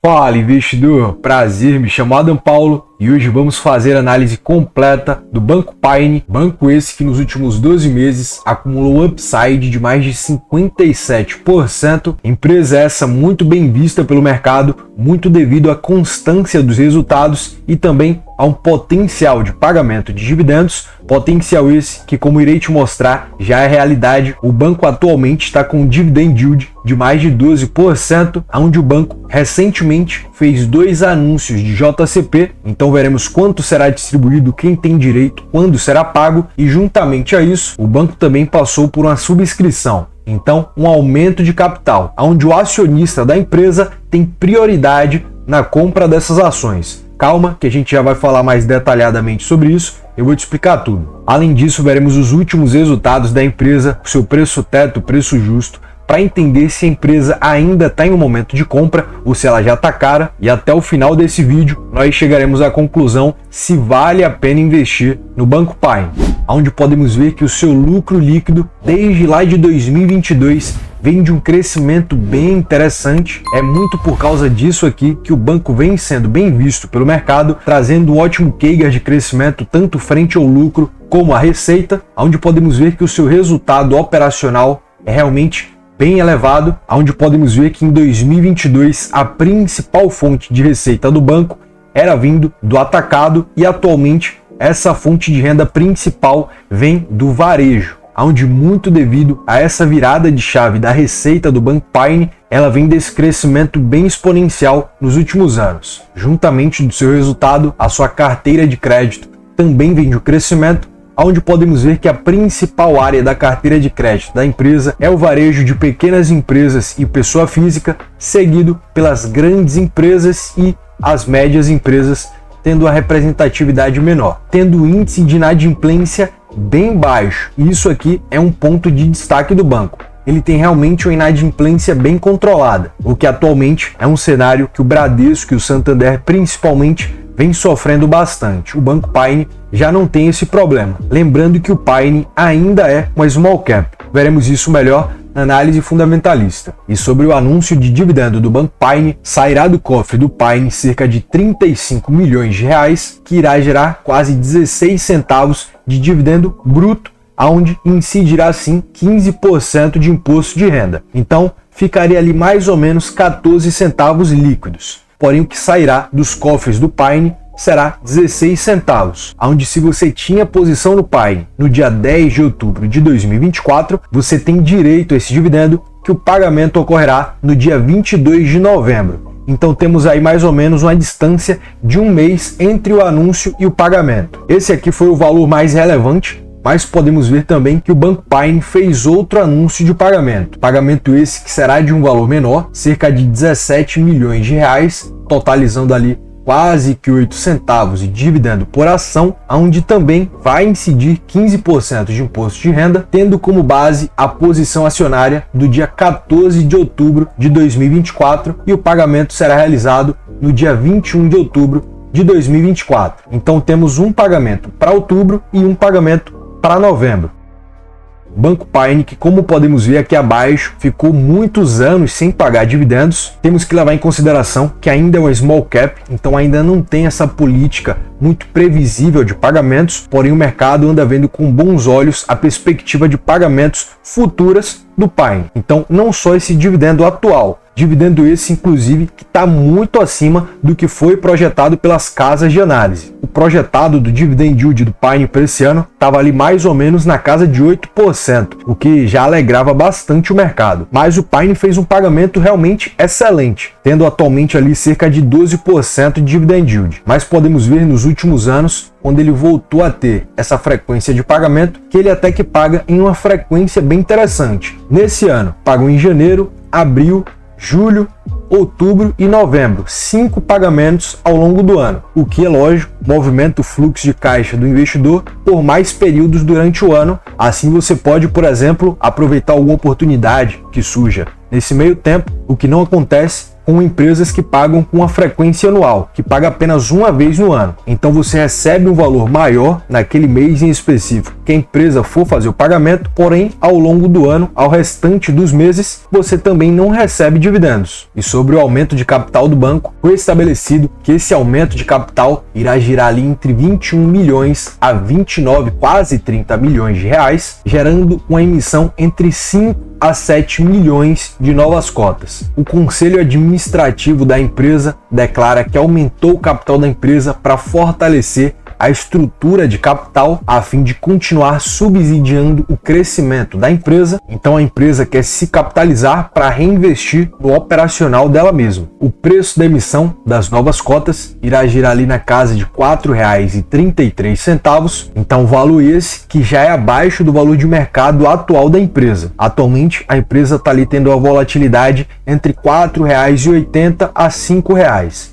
Fala, investidor! Prazer, me chamo Adam Paulo e hoje vamos fazer a análise completa do Banco Pine, banco esse que nos últimos 12 meses acumulou upside de mais de 57%, empresa essa muito bem vista pelo mercado, muito devido à constância dos resultados e também a um potencial de pagamento de dividendos, potencial esse que, como irei te mostrar, já é realidade. O banco atualmente está com um dividend yield de mais de 12%, onde o banco recentemente fez 2 anúncios de JCP, então veremos quanto será distribuído, quem tem direito, quando será pago, e juntamente a isso, o banco também passou por uma subscrição. Então, um aumento de capital, onde o acionista da empresa tem prioridade na compra dessas ações. Calma, que a gente já vai falar mais detalhadamente sobre isso, eu vou te explicar tudo. Além disso, veremos os últimos resultados da empresa, o seu preço teto, preço justo, para entender se a empresa ainda está em um momento de compra ou se ela já está cara, e até o final desse vídeo nós chegaremos à conclusão se vale a pena investir no Banco Pine, onde podemos ver que o seu lucro líquido desde lá de 2022 vem de um crescimento bem interessante. É muito por causa disso aqui que o banco vem sendo bem visto pelo mercado, trazendo um ótimo CAGR de crescimento tanto frente ao lucro como à receita, onde podemos ver que o seu resultado operacional é realmente bem elevado, onde podemos ver que em 2022 a principal fonte de receita do banco era vindo do atacado e atualmente essa fonte de renda principal vem do varejo, onde muito devido a essa virada de chave da receita do Banco Pine, ela vem desse crescimento bem exponencial nos últimos anos. Juntamente do seu resultado, a sua carteira de crédito também vem de um crescimento, onde podemos ver que a principal área da carteira de crédito da empresa é o varejo de pequenas empresas e pessoa física, seguido pelas grandes empresas e as médias empresas, tendo a representatividade menor, tendo o índice de inadimplência bem baixo. E isso aqui é um ponto de destaque do banco. Ele tem realmente uma inadimplência bem controlada, o que atualmente é um cenário que o Bradesco e o Santander principalmente vem sofrendo bastante. O Banco Pine já não tem esse problema. Lembrando que o Pine ainda é uma small cap. Veremos isso melhor na análise fundamentalista. E sobre o anúncio de dividendo do Banco Pine, sairá do cofre do Pine cerca de 35 milhões de reais, que irá gerar quase 16 centavos de dividendo bruto, onde incidirá assim 15% de imposto de renda. Então, ficaria ali mais ou menos 14 centavos líquidos. Porém, o que sairá dos cofres do Pine será 16 centavos, onde se você tinha posição no Pine no dia 10 de outubro de 2024, você tem direito a esse dividendo, que o pagamento ocorrerá no dia 22 de novembro. Então temos aí mais ou menos uma distância de um mês entre o anúncio e o pagamento. Esse aqui foi o valor mais relevante, mas podemos ver também que o Banco Pine fez outro anúncio de pagamento. Pagamento esse que será de um valor menor, cerca de 17 milhões de reais, totalizando ali quase que 8 centavos de dividendo por ação, onde também vai incidir 15% de imposto de renda, tendo como base a posição acionária do dia 14 de outubro de 2024 e o pagamento será realizado no dia 21 de outubro de 2024. Então temos um pagamento para outubro e um pagamento para novembro. Banco Pine, que como podemos ver aqui abaixo, ficou muitos anos sem pagar dividendos. Temos que levar em consideração que ainda é uma small cap, então ainda não tem essa política muito previsível de pagamentos, porém o mercado anda vendo com bons olhos a perspectiva de pagamentos futuras do Pine. Então não só esse dividendo atual, dividendo esse inclusive que está muito acima do que foi projetado pelas casas de análise. O projetado do dividend yield do Pine para esse ano estava ali mais ou menos na casa de 8%, o que já alegrava bastante o mercado. Mas o Pine fez um pagamento realmente excelente, tendo atualmente ali cerca de 12% de dividend yield. Mas podemos ver nos últimos anos, quando ele voltou a ter essa frequência de pagamento, que ele até que paga em uma frequência bem interessante. Nesse ano, pagou em janeiro, abril, julho, outubro e novembro, 5 pagamentos ao longo do ano, o que é lógico, movimenta o fluxo de caixa do investidor por mais períodos durante o ano. Assim você pode, por exemplo, aproveitar alguma oportunidade que surja nesse meio tempo, o que não acontece com empresas que pagam com uma frequência anual, que paga apenas uma vez no ano. Então você recebe um valor maior naquele mês em específico que a empresa for fazer o pagamento, porém ao longo do ano, ao restante dos meses, você também não recebe dividendos. E sobre o aumento de capital do banco, foi estabelecido que esse aumento de capital irá girar ali entre 21 milhões a 29, quase 30 milhões de reais, gerando uma emissão entre 5 a 7 milhões de novas cotas. O Conselho Administrativo da empresa declara que aumentou o capital da empresa para fortalecer a estrutura de capital a fim de continuar subsidiando o crescimento da empresa. Então a empresa quer se capitalizar para reinvestir no operacional dela mesma. O preço da emissão das novas cotas irá girar ali na casa de R$ 4,33. Então valor esse que já é abaixo do valor de mercado atual da empresa. Atualmente a empresa está ali tendo uma volatilidade entre R$ 4,80 a R$ 5.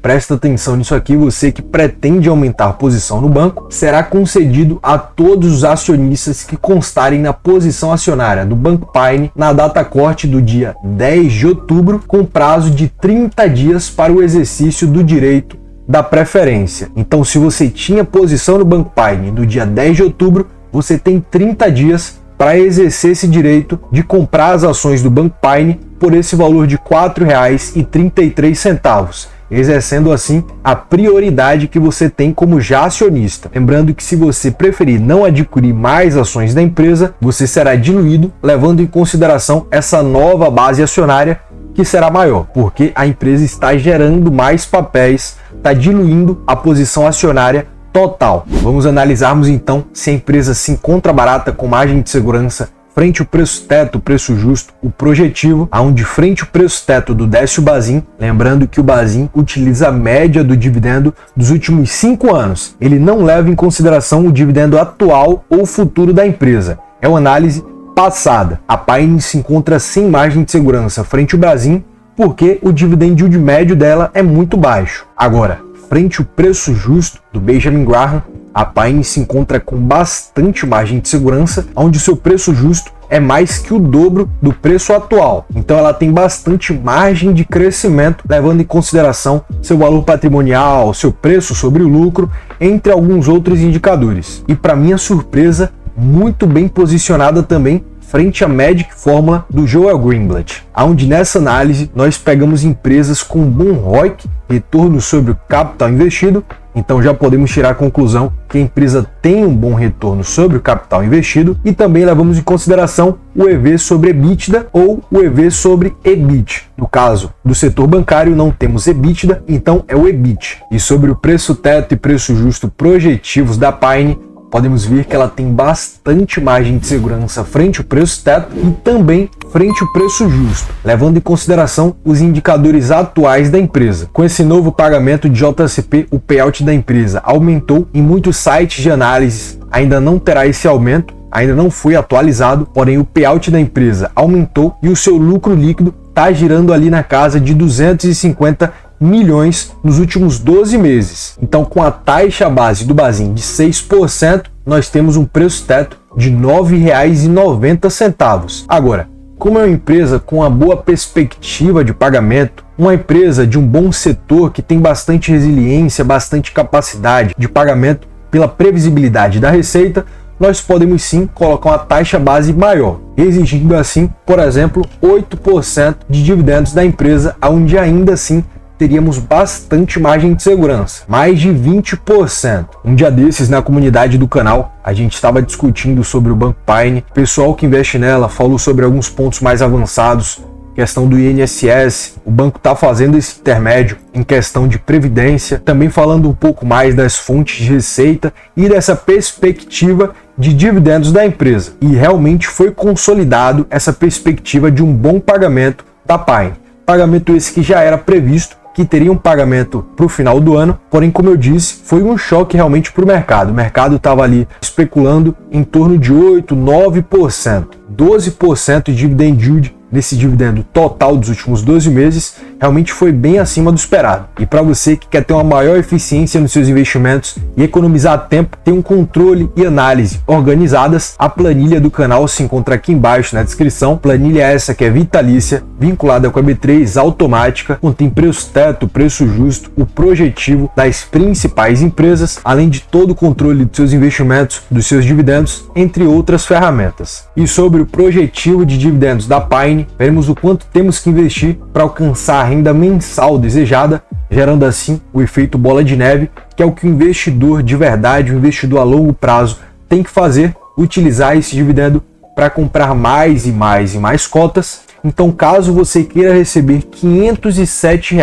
Presta atenção nisso aqui, você que pretende aumentar a posição no banco, será concedido a todos os acionistas que constarem na posição acionária do Banco Pine na data corte do dia 10 de outubro, com prazo de 30 dias para o exercício do direito da preferência. Então, se você tinha posição no Banco Pine no dia 10 de outubro, você tem 30 dias para exercer esse direito de comprar as ações do Banco Pine por esse valor de R$ 4,33. Exercendo assim a prioridade que você tem como já acionista. Lembrando que se você preferir não adquirir mais ações da empresa, você será diluído, levando em consideração essa nova base acionária que será maior, porque a empresa está gerando mais papéis, está diluindo a posição acionária total. Vamos analisarmos então se a empresa se encontra barata com margem de segurança frente ao preço teto, o preço justo, o projetivo, aonde frente ao preço teto do Décio Bazin, lembrando que o Bazin utiliza a média do dividendo dos últimos 5 anos. Ele não leva em consideração o dividendo atual ou futuro da empresa. É uma análise passada. A Pine se encontra sem margem de segurança frente ao Bazin, porque o dividend yield médio dela é muito baixo. Agora, frente ao preço justo do Benjamin Graham, a Pine se encontra com bastante margem de segurança, onde seu preço justo é mais que o dobro do preço atual. Então ela tem bastante margem de crescimento, levando em consideração seu valor patrimonial, seu preço sobre o lucro, entre alguns outros indicadores. E para minha surpresa, muito bem posicionada também frente à Magic Fórmula do Joel Greenblatt, onde nessa análise nós pegamos empresas com bom ROIC, retorno sobre o capital investido. Então já podemos tirar a conclusão que a empresa tem um bom retorno sobre o capital investido, e também levamos em consideração o EV sobre EBITDA ou o EV sobre EBIT. No caso do setor bancário não temos EBITDA, então é o EBIT. E sobre o preço teto e preço justo projetivos da Pine, podemos ver que ela tem bastante margem de segurança frente ao preço teto e também frente ao preço justo, levando em consideração os indicadores atuais da empresa. Com esse novo pagamento de JCP, o payout da empresa aumentou. Em muitos sites de análise ainda não terá esse aumento, ainda não foi atualizado, porém o payout da empresa aumentou e o seu lucro líquido está girando ali na casa de 250 milhões nos últimos 12 meses. Então, com a taxa base do Bazin de 6%, nós temos um preço teto de R$ 9,90. Agora, como é uma empresa com uma boa perspectiva de pagamento, uma empresa de um bom setor que tem bastante resiliência, bastante capacidade de pagamento pela previsibilidade da receita, nós podemos sim colocar uma taxa base maior, exigindo assim, por exemplo, 8% de dividendos da empresa, onde ainda assim teríamos bastante margem de segurança, mais de 20%. Um dia desses, na comunidade do canal, a gente estava discutindo sobre o Banco Pine. O pessoal que investe nela falou sobre alguns pontos mais avançados, questão do INSS, o banco está fazendo esse intermédio em questão de previdência, também falando um pouco mais das fontes de receita e dessa perspectiva de dividendos da empresa. E realmente foi consolidado essa perspectiva de um bom pagamento da Pine. Pagamento esse que já era previsto, que teria um pagamento para o final do ano, porém, como eu disse, foi um choque realmente para o mercado. O mercado estava ali especulando em torno de 8%, 9%, 12% de dividend yield nesse dividendo total dos últimos 12 meses, realmente foi bem acima do esperado. E para você que quer ter uma maior eficiência nos seus investimentos e economizar tempo, ter um controle e análise organizadas, a planilha do canal se encontra aqui embaixo na descrição. Planilha essa que é vitalícia, vinculada com a B3 automática, contém preço teto, preço justo, o projetivo das principais empresas, além de todo o controle dos seus investimentos, dos seus dividendos, entre outras ferramentas. E sobre o projetivo de dividendos da Pine, veremos o quanto temos que investir para alcançar a renda mensal desejada, gerando assim o efeito bola de neve, que é o que o investidor de verdade, o investidor a longo prazo, tem que fazer, utilizar esse dividendo para comprar mais e mais e mais cotas. Então, caso você queira receber R$ 507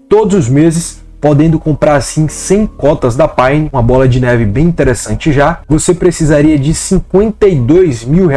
todos os meses, podendo comprar assim 100 cotas da Pine, uma bola de neve bem interessante já, você precisaria de R$ 52 mil,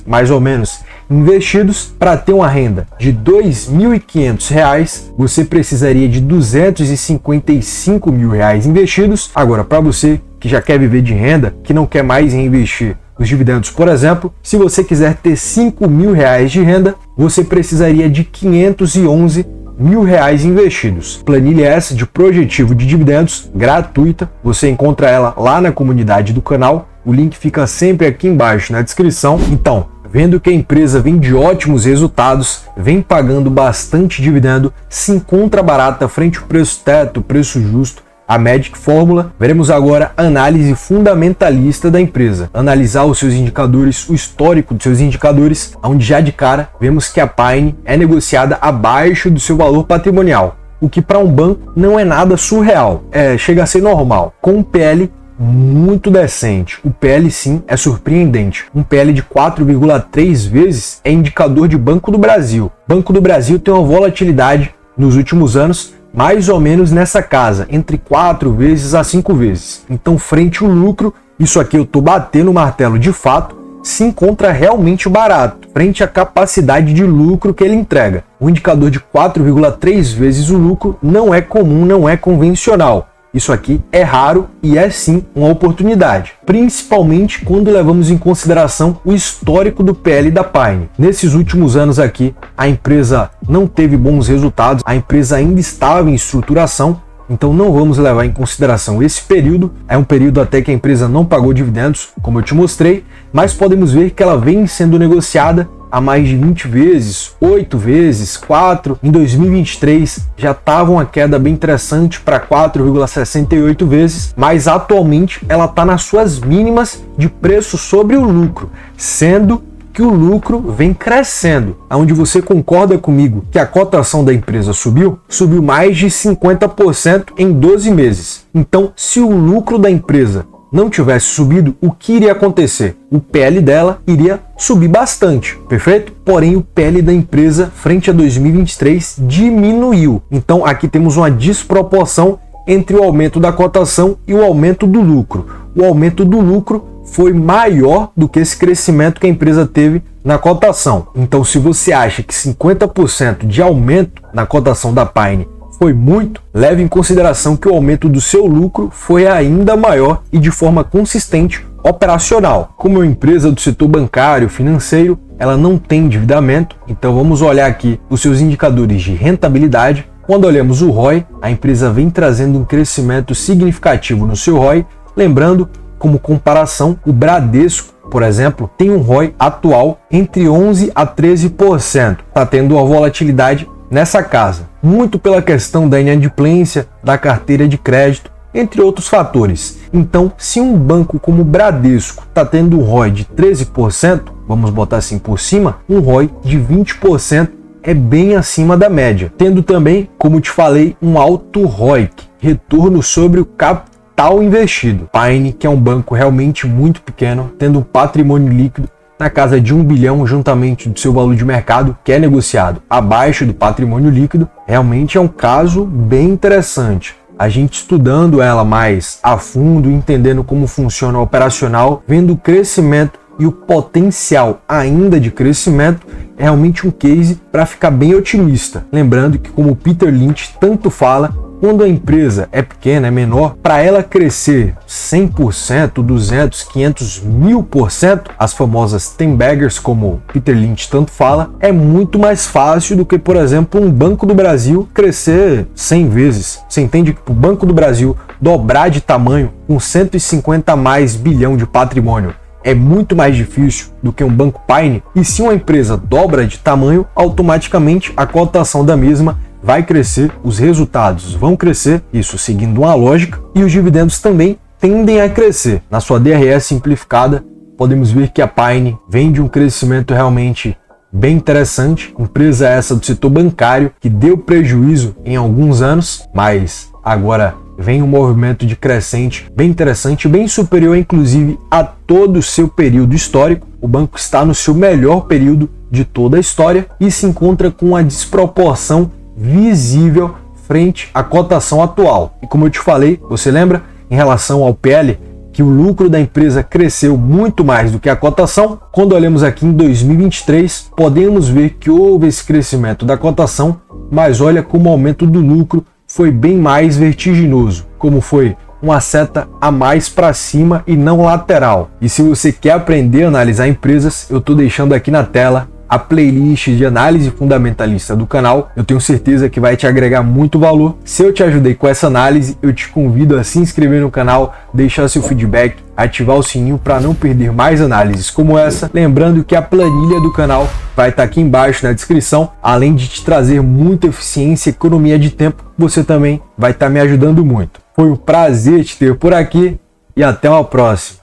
mais ou menos, investidos. Para ter uma renda de R$ 2.500, você precisaria de R$ 255 mil investidos. Agora, para você que já quer viver de renda, que não quer mais reinvestir os dividendos, por exemplo, se você quiser ter R$ 5 mil de renda, você precisaria de R$ 511 mil investidos. Planilha essa de projetivo de dividendos gratuita, você encontra ela lá na comunidade do canal, o link fica sempre aqui embaixo na descrição. Então, vendo que a empresa vem de ótimos resultados, vem pagando bastante dividendo, se encontra barata frente ao preço teto, preço justo, a Magic Fórmula, veremos agora a análise fundamentalista da empresa, analisar os seus indicadores, o histórico dos seus indicadores, onde já de cara vemos que a Pine é negociada abaixo do seu valor patrimonial, o que para um banco não é nada surreal, chega a ser normal, com um PL muito decente. O PL sim é surpreendente. Um PL de 4,3 vezes é indicador de Banco do Brasil. Banco do Brasil tem uma volatilidade nos últimos anos mais ou menos nessa casa, entre 4 vezes a 5 vezes. Então, frente ao lucro, isso aqui eu estou batendo o martelo de fato, se encontra realmente barato, frente à capacidade de lucro que ele entrega. O indicador de 4,3 vezes o lucro não é comum, não é convencional. Isso aqui é raro e é sim uma oportunidade, principalmente quando levamos em consideração o histórico do PL da Pine. Nesses últimos anos aqui, a empresa não teve bons resultados, a empresa ainda estava em estruturação, então não vamos levar em consideração esse período. É um período até que a empresa não pagou dividendos, como eu te mostrei, mas podemos ver que ela vem sendo negociada a mais de 20 vezes, 8 vezes, 4. Em 2023 já estava uma queda bem interessante para 4,68 vezes, mas atualmente ela está nas suas mínimas de preço sobre o lucro, sendo que o lucro vem crescendo. Onde você concorda comigo que a cotação da empresa subiu mais de 50% em 12 meses. Então, se o lucro da empresa não tivesse subido, o que iria acontecer? O PL dela iria subir bastante, perfeito? Porém, o PL da empresa frente a 2023 diminuiu. Então, aqui temos uma desproporção entre o aumento da cotação e o aumento do lucro. O aumento do lucro foi maior do que esse crescimento que a empresa teve na cotação. Então, se você acha que 50% de aumento na cotação da Pine foi muito, leve em consideração que o aumento do seu lucro foi ainda maior e de forma consistente operacional. Como é uma empresa do setor bancário, financeiro, ela não tem endividamento, então vamos olhar aqui os seus indicadores de rentabilidade. Quando olhamos o ROI, a empresa vem trazendo um crescimento significativo no seu ROI, lembrando, como comparação, o Bradesco, por exemplo, tem um ROI atual entre 11% a 13%, está tendo uma volatilidade nessa casa, muito pela questão da inadimplência, da carteira de crédito, entre outros fatores. Então, se um banco como o Bradesco está tendo um ROI de 13%, vamos botar assim por cima, um ROI de 20% é bem acima da média, tendo também, como te falei, um alto ROIC, retorno sobre o capital investido. Pine, que é um banco realmente muito pequeno, tendo um patrimônio líquido na casa de 1 bilhão, juntamente do seu valor de mercado, que é negociado abaixo do patrimônio líquido, realmente é um caso bem interessante. A gente estudando ela mais a fundo, entendendo como funciona o operacional, vendo o crescimento e o potencial ainda de crescimento, é realmente um case para ficar bem otimista. Lembrando que, como o Peter Lynch tanto fala, Quando a empresa é pequena, é menor, para ela crescer 100%, 200, 500, 1000%, as famosas 10 baggers, como Peter Lynch tanto fala, é muito mais fácil do que, por exemplo, um Banco do Brasil crescer 100 vezes. Você entende que o Banco do Brasil dobrar de tamanho com 150 mais bilhão de patrimônio é muito mais difícil do que um Banco Pine? E se uma empresa dobra de tamanho, automaticamente a cotação da mesma vai crescer, os resultados vão crescer, isso seguindo uma lógica, e os dividendos também tendem a crescer. Na sua DRE simplificada, podemos ver que a Pine vem de um crescimento realmente bem interessante, empresa essa do setor bancário que deu prejuízo em alguns anos, mas agora vem um movimento de crescente bem interessante, bem superior inclusive a todo o seu período histórico. O banco está no seu melhor período de toda a história e se encontra com uma desproporção visível frente à cotação atual. E como eu te falei, você lembra em relação ao PL que o lucro da empresa cresceu muito mais do que a cotação? Quando olhamos aqui em 2023, podemos ver que houve esse crescimento da cotação, mas olha como o aumento do lucro foi bem mais vertiginoso, como foi uma seta a mais para cima e não lateral. E se você quer aprender a analisar empresas, eu estou deixando aqui na tela a playlist de análise fundamentalista do canal. Eu tenho certeza que vai te agregar muito valor. Se eu te ajudei com essa análise, eu te convido a se inscrever no canal, deixar seu feedback, ativar o sininho para não perder mais análises como essa. Lembrando que a planilha do canal vai estar aqui embaixo na descrição. Além de te trazer muita eficiência e economia de tempo, você também vai estar me ajudando muito. Foi um prazer te ter por aqui e até uma próxima.